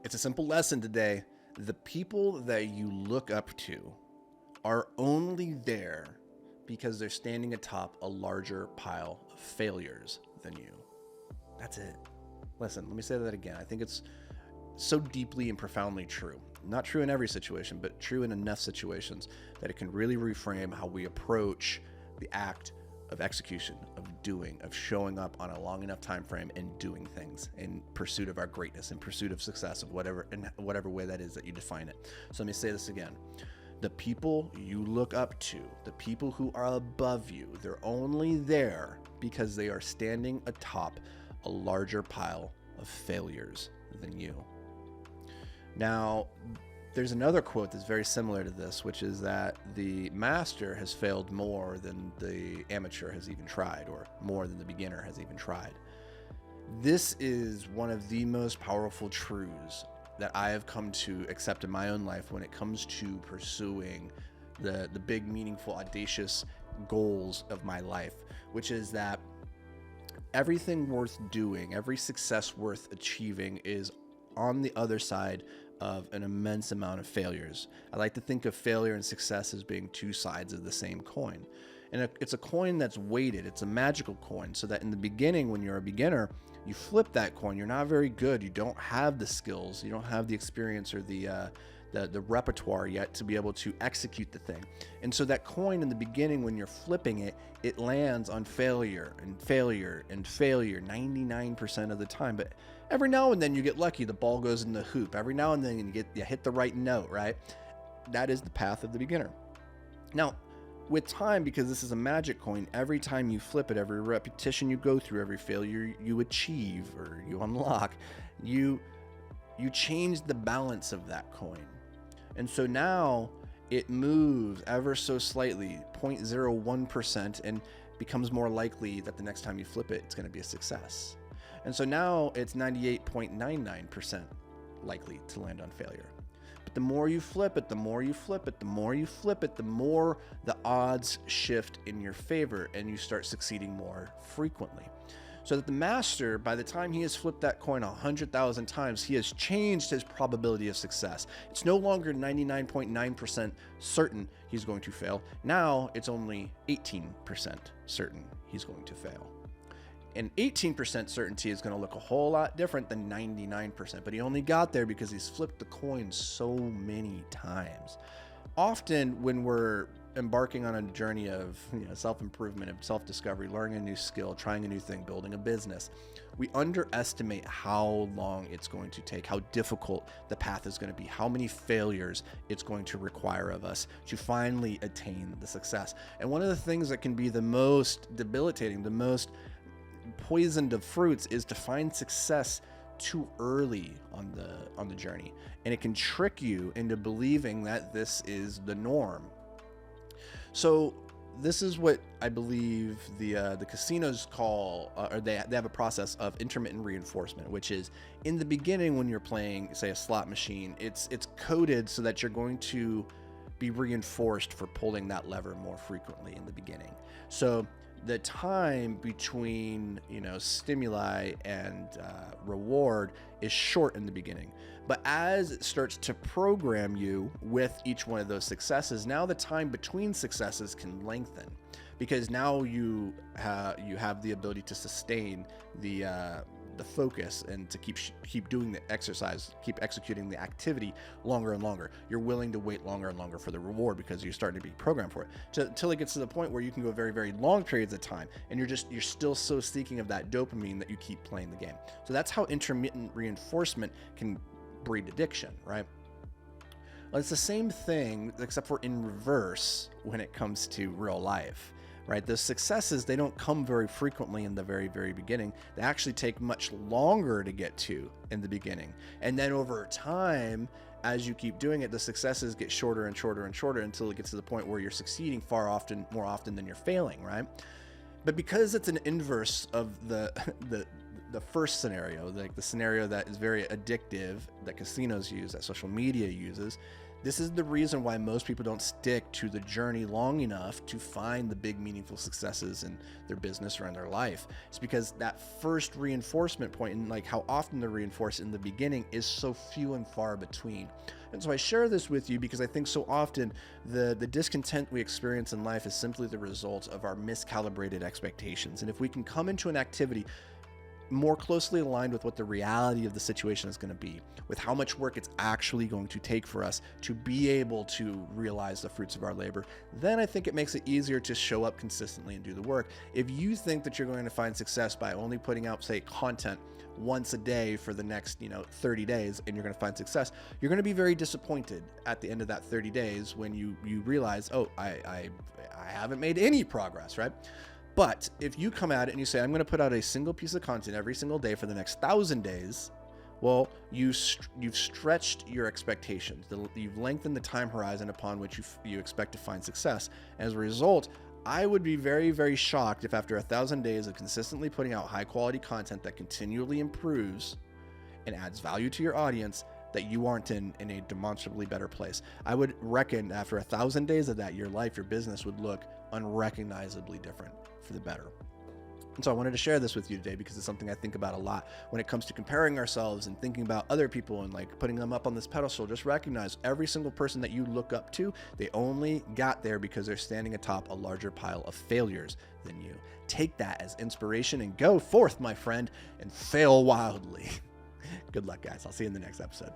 It's a simple lesson today. The people that you look up to are only there because they're standing atop a larger pile of failures than you. That's it. Listen, let me say that again. I think it's so deeply and profoundly true. Not true in every situation, but true in enough situations that it can really reframe how we approach the act of execution, of doing, of showing up on a long enough time frame and doing things in pursuit of our greatness, in pursuit of success, of whatever way that is that you define it. So let me say this again. The people you look up to, the people who are above you, they're only there because they are standing atop a larger pile of failures than you. Now, there's another quote that's very similar to this, which is that the master has failed more than the amateur has even tried, or more than the beginner has even tried. This is one of the most powerful truths that I have come to accept in my own life when it comes to pursuing the big, meaningful, audacious goals of my life, which is that everything worth doing, every success worth achieving is on the other side of an immense amount of failures. I like to think of failure and success as being two sides of the same coin. And it's a coin that's weighted. It's a magical coin, so that in the beginning, when you're a beginner, you flip that coin. You're not very good. You don't have the skills. You don't have the experience or the repertoire yet to be able to execute the thing. And so that coin in the beginning, when you're flipping it, it lands on failure and failure and failure 99% of the time. But every now and then you get lucky. The ball goes in the hoop. Every now and then you hit the right note, right? That is the path of the beginner. Now, with time, because this is a magic coin, every time you flip it, every repetition you go through, every failure you achieve or you unlock, you change the balance of that coin. And so now it moves ever so slightly, 0.01%, and becomes more likely that the next time you flip it, it's going to be a success. And so now it's 98.99% likely to land on failure. But the more you flip it, the more you flip it, the more you flip it, the more the odds shift in your favor and you start succeeding more frequently. So that the master, by the time he has flipped that coin 100,000 times, he has changed his probability of success. It's no longer 99.9% certain he's going to fail. Now it's only 18% certain he's going to fail. And 18% certainty is going to look a whole lot different than 99%, but he only got there because he's flipped the coin so many times. Often when we're embarking on a journey of self-improvement, of self-discovery, learning a new skill, trying a new thing, building a business, we underestimate how long it's going to take, how difficult the path is going to be, how many failures it's going to require of us to finally attain the success. And one of the things that can be the most debilitating, the most poisoned of fruits, is to find success too early on the journey, and it can trick you into believing that this is the norm. So this is what I believe the casinos call, or they have a process of intermittent reinforcement, which is in the beginning when you're playing, say, a slot machine, it's coded so that you're going to be reinforced for pulling that lever more frequently in the beginning. So the time between stimuli and reward is short in the beginning, but as it starts to program you with each one of those successes, now the time between successes can lengthen, because now you have the ability to sustain the focus and to keep doing the exercise, keep executing the activity longer and longer. You're willing to wait longer and longer for the reward because you're starting to be programmed for it, until it gets to the point where you can go very, very long periods of time and you're still so seeking of that dopamine that you keep playing the game. So that's how intermittent reinforcement can breed addiction, right? Well, it's the same thing except for in reverse when it comes to real life. Right? The successes, they don't come very frequently in the very, very beginning. They actually take much longer to get to in the beginning. And then over time, as you keep doing it, the successes get shorter and shorter and shorter until it gets to the point where you're succeeding more often than you're failing, right? But because it's an inverse of the first scenario, like the scenario that is very addictive, that casinos use, that social media uses, This is the reason why most people don't stick to the journey long enough to find the big meaningful successes in their business or in their life. It's because that first reinforcement point, and like how often they're reinforced in the beginning, is so few and far between. And so I share this with you because I think so often the discontent we experience in life is simply the result of our miscalibrated expectations. And if we can come into an activity more closely aligned with what the reality of the situation is going to be, with how much work it's actually going to take for us to be able to realize the fruits of our labor, then I think it makes it easier to show up consistently and do the work. If you think that you're going to find success by only putting out, say, content once a day for the next 30 days and you're going to find success, you're going to be very disappointed at the end of that 30 days when you realize, oh, I haven't made any progress, right? But if you come at it and you say, I'm going to put out a single piece of content every single day for the next 1,000 days, well, you've stretched your expectations. You've lengthened the time horizon upon which you expect to find success. As a result, I would be very, very shocked if after 1,000 days of consistently putting out high quality content that continually improves and adds value to your audience, that you aren't in a demonstrably better place. I would reckon after 1,000 days of that, your life, your business would look unrecognizably different for the better. And so I wanted to share this with you today because it's something I think about a lot when it comes to comparing ourselves and thinking about other people and like putting them up on this pedestal. Just recognize every single person that you look up to, they only got there because they're standing atop a larger pile of failures than you. Take that as inspiration and go forth, my friend, and fail wildly. Good luck, guys. I'll see you in the next episode.